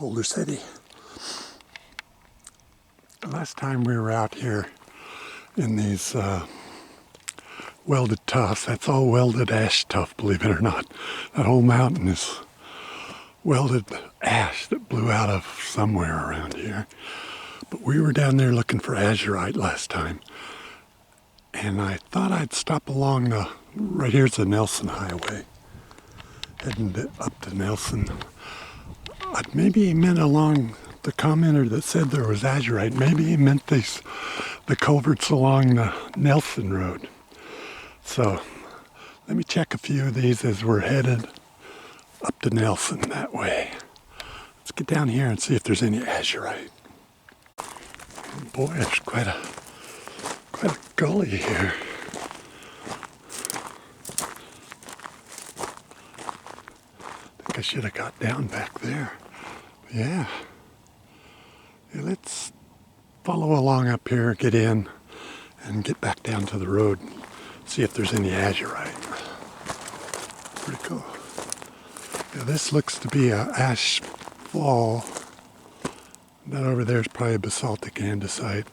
Boulder City. Last time we were out here in these welded tuffs, that's all welded ash tuff, believe it or not. That whole mountain is welded ash that blew out of somewhere around here. But we were down there looking for azurite last time. And I thought I'd stop along right here's the Nelson Highway, heading up to Nelson. Maybe he meant along the commenter that said there was azurite. Maybe he meant the culverts along the Nelson Road. So let me check a few of these as we're headed up to Nelson that way. Let's get down here and see if there's any azurite. Boy, there's quite a gully here. I think I should have got down back there. Yeah, let's follow along up here, get in, and get back down to the road and see if there's any azurite. Pretty cool. Yeah, this looks to be an ash fall. That over there is probably a basaltic andesite.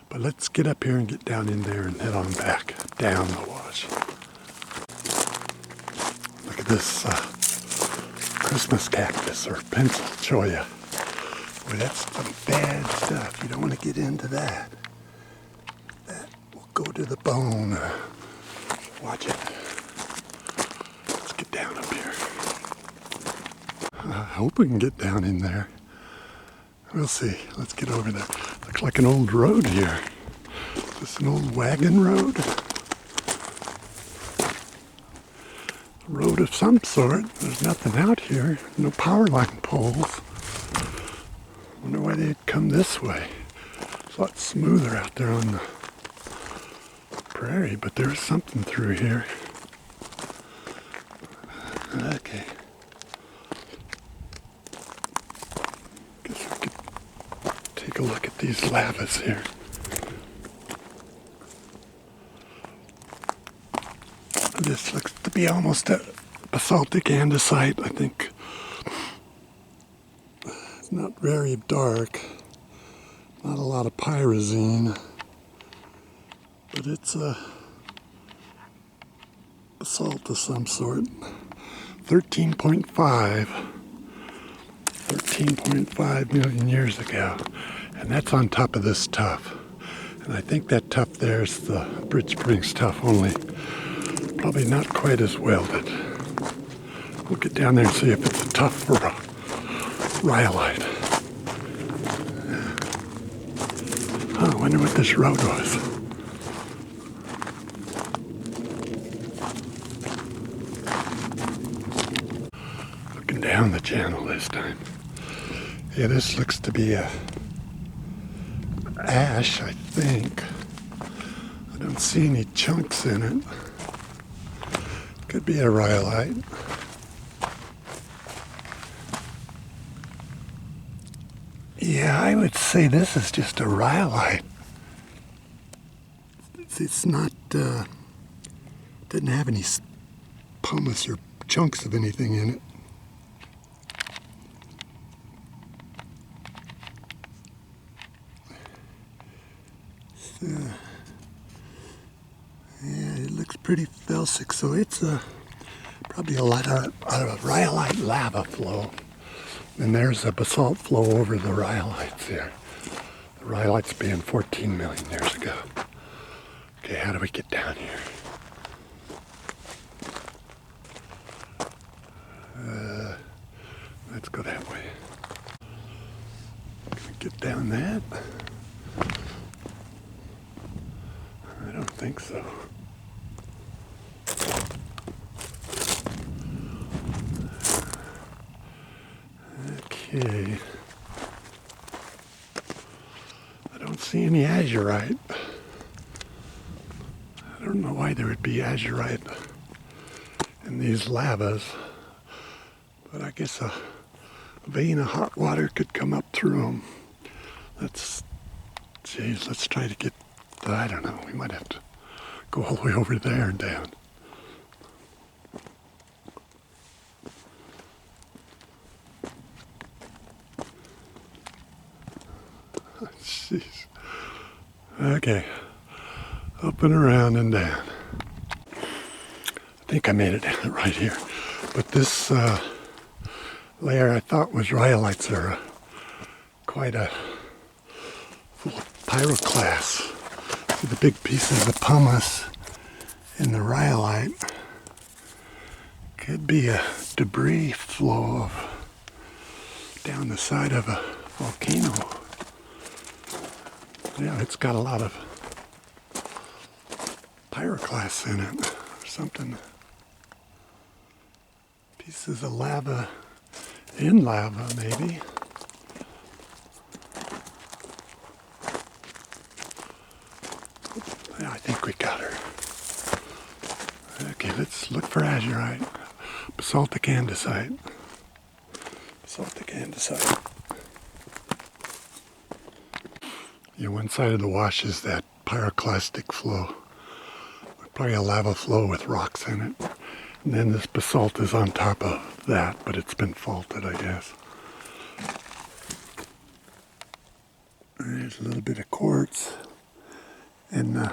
But let's get up here and get down in there and head on back down the wash. Look at this Christmas cactus or pencil cholla. Boy, that's some bad stuff. You don't want to get into that. That will go to the bone. Watch it. Let's get down up here. I hope we can get down in there. We'll see. Let's get over there. Looks like an old road here. Is this an old wagon road? A road of some sort. There's nothing out here. No power line poles. Wonder why they'd come this way. It's a lot smoother out there on the prairie, but there's something through here. Okay. Guess we could take a look at these lavas here. This looks to be almost a basaltic andesite, I think. It's not very dark. Not a lot of pyrazine. But it's a basalt of some sort. 13.5 million years ago. And that's on top of this tuff. And I think that tuff there is the Bridge Springs tuff, only probably not quite as welded. We'll get down there and see if it's a tuff or a rhyolite. Oh, I wonder what this road was. Looking down the channel this time. Yeah, this looks to be a ash, I think. I don't see any chunks in it. Could be a rhyolite. Yeah, I would say this is just a rhyolite. It's not, doesn't have any pumice or chunks of anything in it. So, yeah, it looks pretty felsic, so it's probably a lot of rhyolite lava flow. And there's a basalt flow over the rhyolites here. The rhyolites being 14 million years ago. Okay, how do we get down here? Let's go that way. Can we get down that? I don't think so. Okay. I don't see any azurite. I don't know why there would be azurite in these lavas, but I guess a vein of hot water could come up through them. Let's try to get, I don't know, we might have to go all the way over there and down. Jeez. Okay. Up and around and down. I think I made it right here. But this layer I thought was rhyolites are quite a full of pyroclasts. See the big pieces of pumice in the rhyolite. Could be a debris flow down the side of a volcano. Yeah, it's got a lot of pyroclasts in it or something. Pieces of lava in lava, maybe. Yeah, I think we got her. Okay, let's look for azurite. Basaltic andesite. Basaltic andesite. Yeah, one side of the wash is that pyroclastic flow. Probably a lava flow with rocks in it. And then this basalt is on top of that, but it's been faulted, I guess. There's a little bit of quartz. And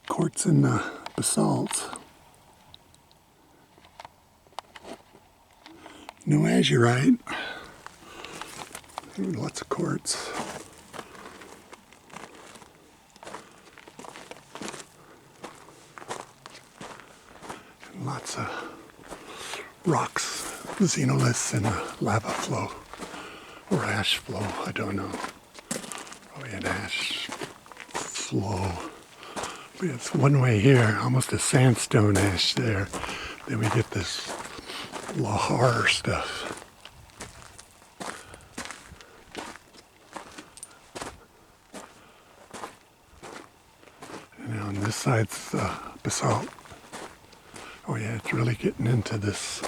quartz in the basalt. No azurite. Lots of quartz. And lots of rocks, xenoliths in a lava flow. Or ash flow, I don't know. Probably an ash flow. But it's one way here, almost a sandstone ash there. Then we get this lahar stuff. And on this side's basalt. Oh yeah, it's really getting into this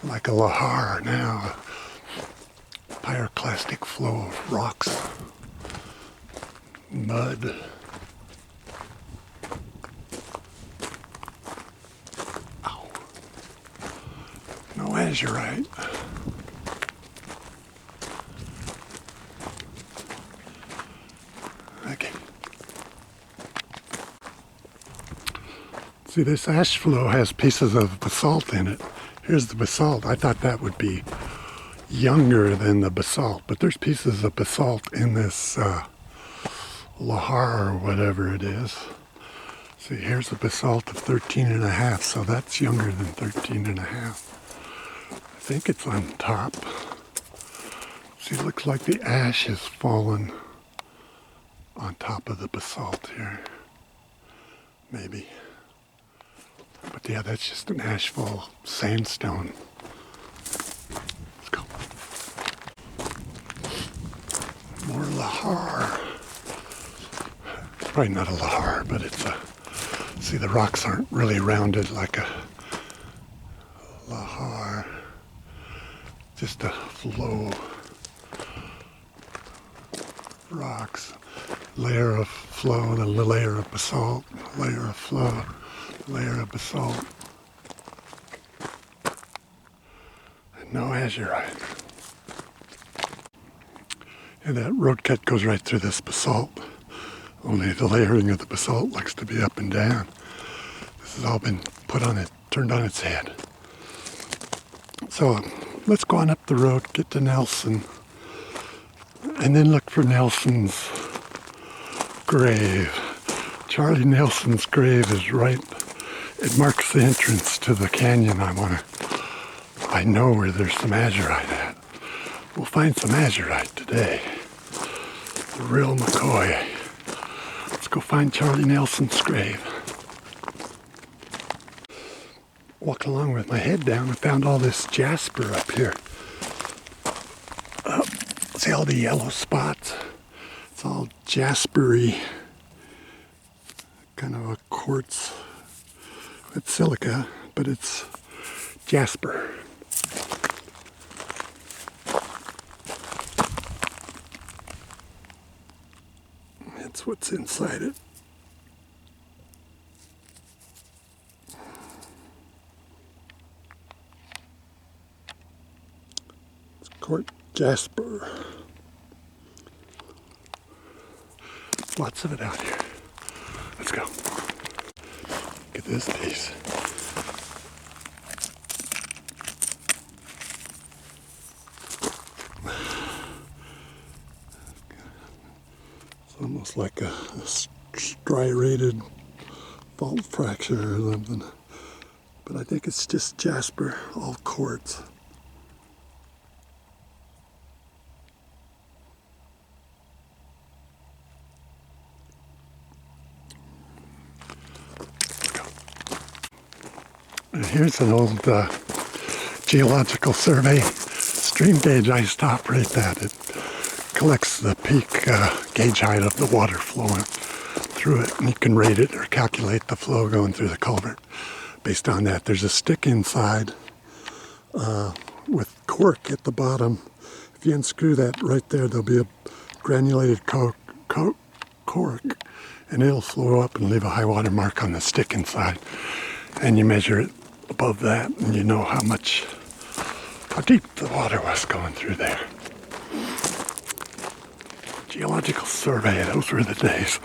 like a lahar now. A pyroclastic flow of rocks, mud. Ow. No azurite. Okay. See, this ash flow has pieces of basalt in it. Here's the basalt. I thought that would be younger than the basalt, but there's pieces of basalt in this lahar or whatever it is. See, here's a basalt of 13 and a half, so that's younger than 13 and a half. I think it's on top. See, it looks like the ash has fallen on top of the basalt here. Maybe. But yeah, that's just an ashfall sandstone. Let's go. More lahar. Probably not a lahar, but it's a... See, the rocks aren't really rounded like a lahar. Just a flow. Rocks. Layer of flow, then a layer of basalt, layer of flow. Layer of basalt. And no azurite. And that road cut goes right through this basalt. Only the layering of the basalt likes to be up and down. This has all been put on it, turned on its head. So let's go on up the road, get to Nelson, and then look for Nelson's grave. Charlie Nelson's grave is right. It marks the entrance to the canyon I know where there's some azurite at. We'll find some azurite today. The real McCoy. Let's go find Charlie Nelson's grave. Walking along with my head down, I found all this jasper up here. See all the yellow spots? It's all jaspery. Kind of a quartz. It's silica, but it's jasper. That's what's inside it. It's quartz jasper. Lots of it out here. Let's go. Look at this piece. It's almost like a striated fault fracture or something. But I think it's just Jasper, all quartz. And here's an old Geological Survey stream gauge. I used to operate that. It collects the peak gauge height of the water flowing through it, and you can rate it or calculate the flow going through the culvert based on that. There's a stick inside with cork at the bottom. If you unscrew that right there, there'll be a granulated cork, and it'll flow up and leave a high water mark on the stick inside. And you measure it above that, and you know how deep the water was going through there. Geological Survey, those were the days.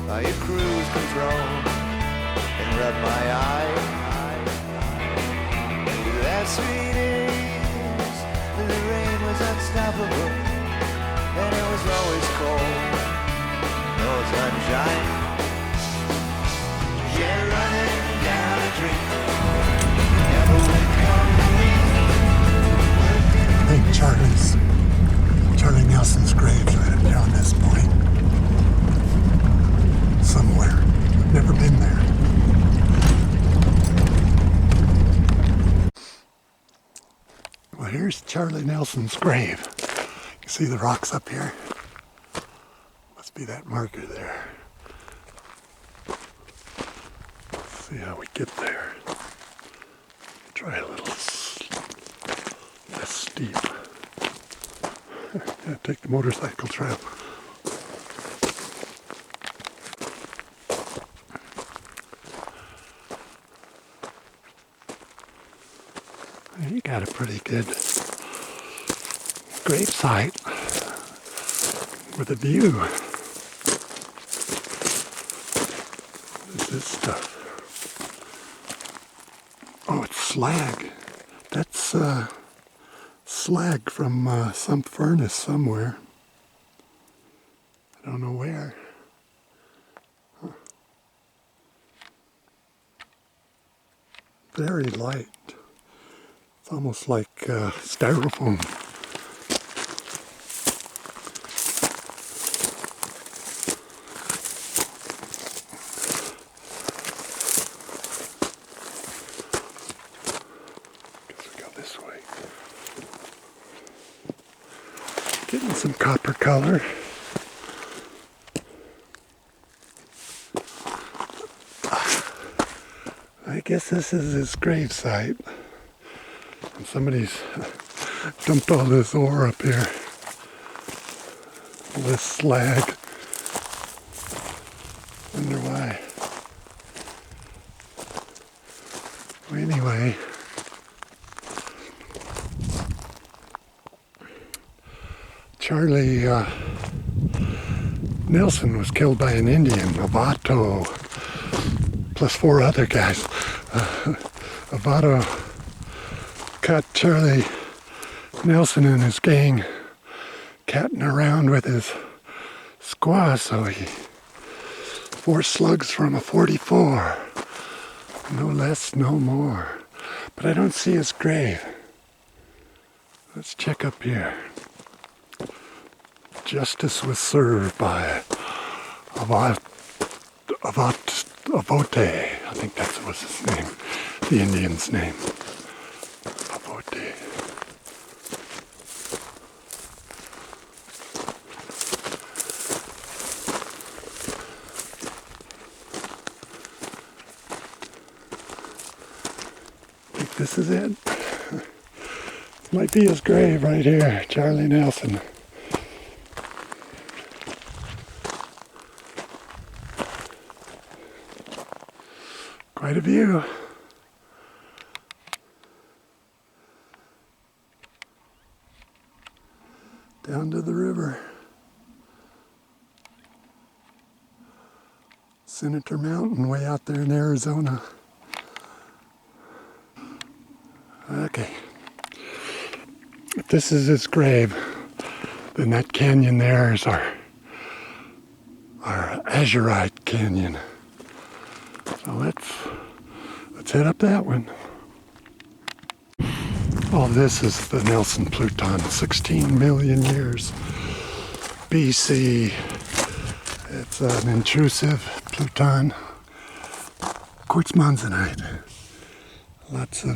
By your cruise control and rub my eye. That sweet ace, the rain was unstoppable, and it was always cold, no sunshine. Yeah, running down a dream, never would come to me. I think Charlie Nelson's grave's right up here on this point. Somewhere. I've never been there. Well, here's Charlie Nelson's grave. You see the rocks up here? Must be that marker there. Let's see how we get there. Try a little less steep. Yeah, take the motorcycle trail. You got a pretty good grave site with a view. What is this stuff? Oh, it's slag. That's slag from some furnace somewhere. I don't know where. Huh. Very light. It's almost like styrofoam. Guess we go this way. Getting some copper color. I guess this is his grave site. And somebody's dumped all this ore up here. All this slag. Wonder why. Well, anyway. Charlie Nelson was killed by an Indian, Ahvote, plus 4 other guys. Ahvote caught Charlie Nelson and his gang catting around with his squaw, so he 4 slugs from a 44. No less, no more. But I don't see his grave. Let's check up here. Justice was served by Ahvote. I think that was his name. The Indian's name. Ahvote. I think this is it. This might be his grave right here. Charlie Nelson. Quite a view. Down to the river. Senator Mountain way out there in Arizona. Okay. If this is his grave, then that canyon there is our Azurite Canyon. So let's head up that one. All this is the Nelson Pluton, 16 million years BC. It's an intrusive pluton, quartz monzonite. Lots of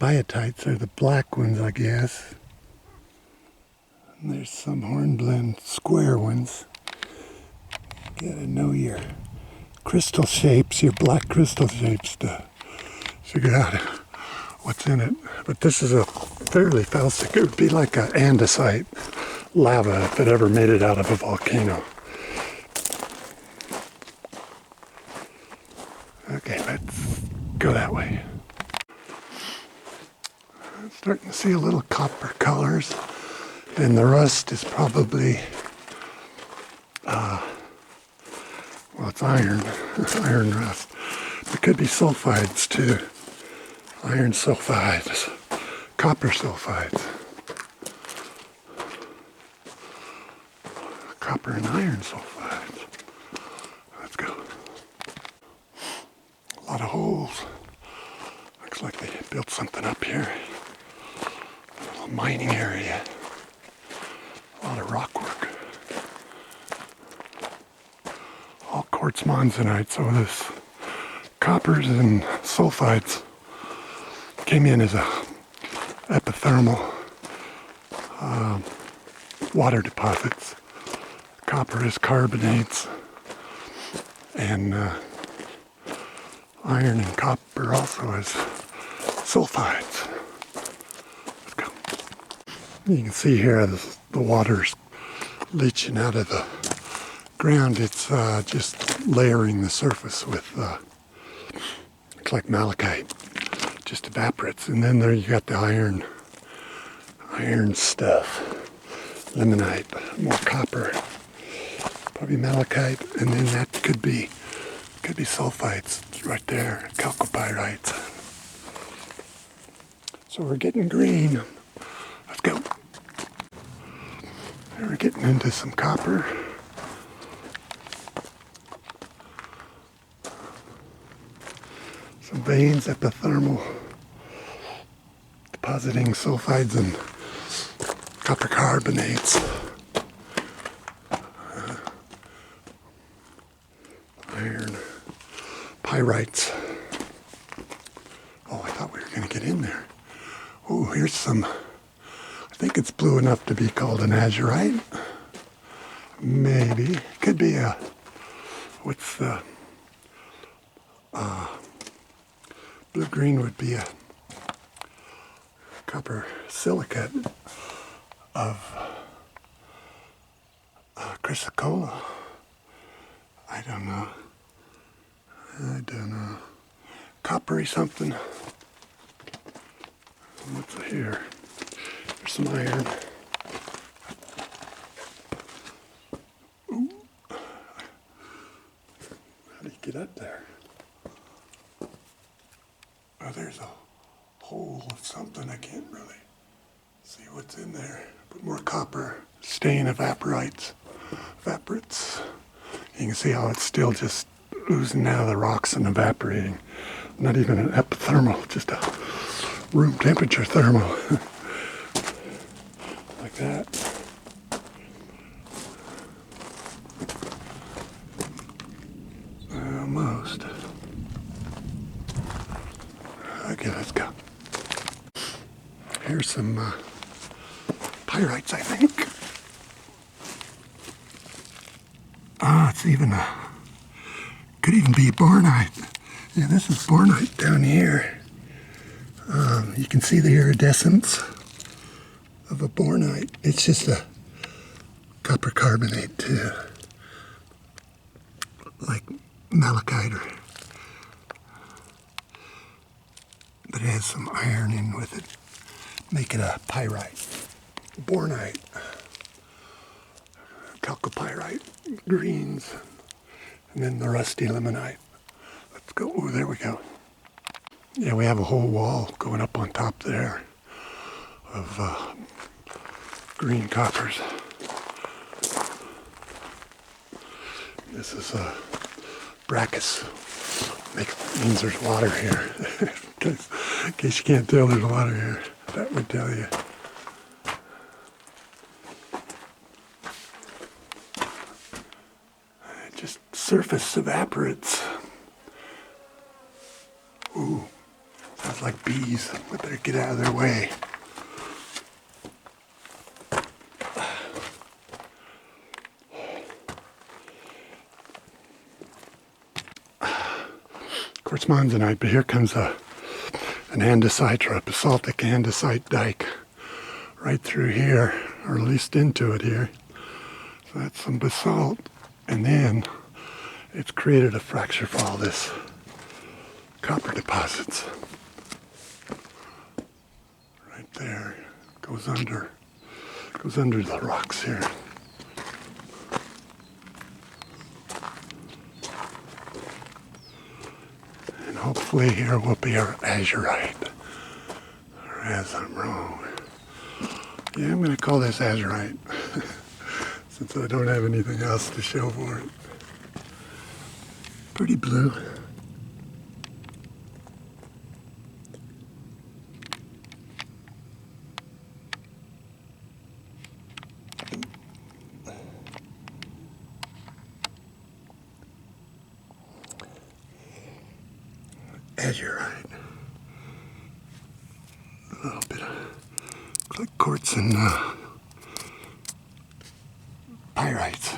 biotites are the black ones, I guess. And there's some hornblende square ones. You gotta know your crystal shapes, your black crystal shapes to figure out what's in it. But this is a fairly felsic. It would be like an andesite lava if it ever made it out of a volcano. Okay, let's go that way. I'm starting to see a little copper colors, and the rust is probably, well, it's iron, iron rust. It could be sulfides too. Iron sulfides, copper sulfides. Copper and iron sulfides. Let's go. A lot of holes. Looks like they built something up here. A little mining area. A lot of rock work. All quartz monzonite, so this coppers and sulfides came in as a epithermal water deposits. Copper is carbonates, and iron and copper also as sulfides. Let's go. You can see here the water's leaching out of the ground. It's just layering the surface with looks like malachite. Just evaporates, and then there you got the iron stuff, limonite, more copper, probably malachite, and then that could be sulfides right there, chalcopyrite. So we're getting green. Let's go. We're getting into some copper. Some veins, epithermal, depositing sulfides and copper carbonates. Iron pyrites. Oh, I thought we were going to get in there. Oh, here's some, I think it's blue enough to be called an azurite. Maybe. Could be a, what's the, blue-green would be a copper silicate of Chrysacolla. I don't know. Coppery something. What's here? There's some iron. Ooh. How do you get up there? Oh, there's a hole of something. I can't really see what's in there. But more copper. Stain evaporates You can see how it's still just oozing out of the rocks and evaporating. Not even an epithermal, just a room temperature thermal. Like that. Almost. Okay, let's go. Here's some pyrites, I think. It's even could even be Bornite. Yeah, this is Bornite down here. You can see the iridescence of a Bornite. It's just a copper carbonate too, like Malachite, but it has some iron in with it. Make it a pyrite, Bornite, Chalcopyrite, greens, and then the rusty limonite. Let's go. Oh, there we go. Yeah, we have a whole wall going up on top there of green coppers. This is brackish. Means there's water here. In case you can't tell, there's water here. That would tell you. Just surface evaporates. Ooh, sounds like bees. We better get out of their way. Of course, monzonite, but here comes an andesite or a basaltic andesite dike right through here, or at least into it here. So that's some basalt, and then it's created a fracture for all this copper deposits. Right there, goes under the rocks here. And hopefully here will be our azurite. Or as I'm wrong. Yeah, I'm going to call this azurite since I don't have anything else to show for it. Pretty blue. Azurite. A little bit of like quartz and pyrites.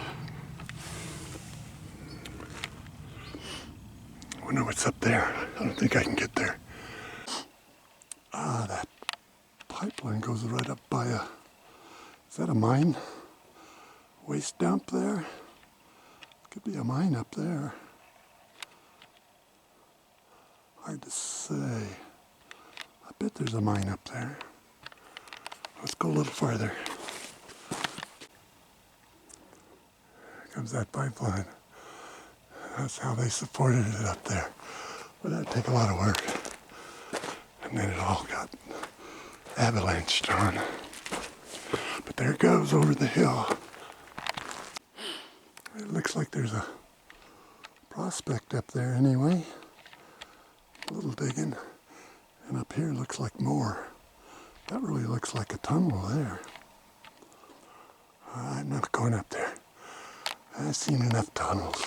I wonder what's up there. I don't think I can get there. That pipeline goes right up by is that a mine? Waste dump there? Could be a mine up there. Hard to say. I bet there's a mine up there. Let's go a little farther. Here comes that pipeline. That's how they supported it up there. But that'd take a lot of work. And then it all got avalanched on. But there it goes over the hill. It looks like there's a prospect up there anyway. A little digging. And up here looks like more. That really looks like a tunnel there. I'm not going up there. I've seen enough tunnels.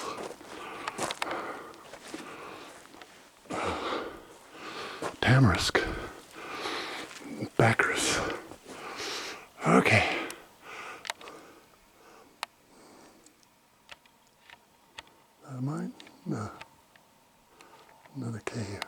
Tamarisk. Bacchus. Okay. Is that mine? No. Another cave.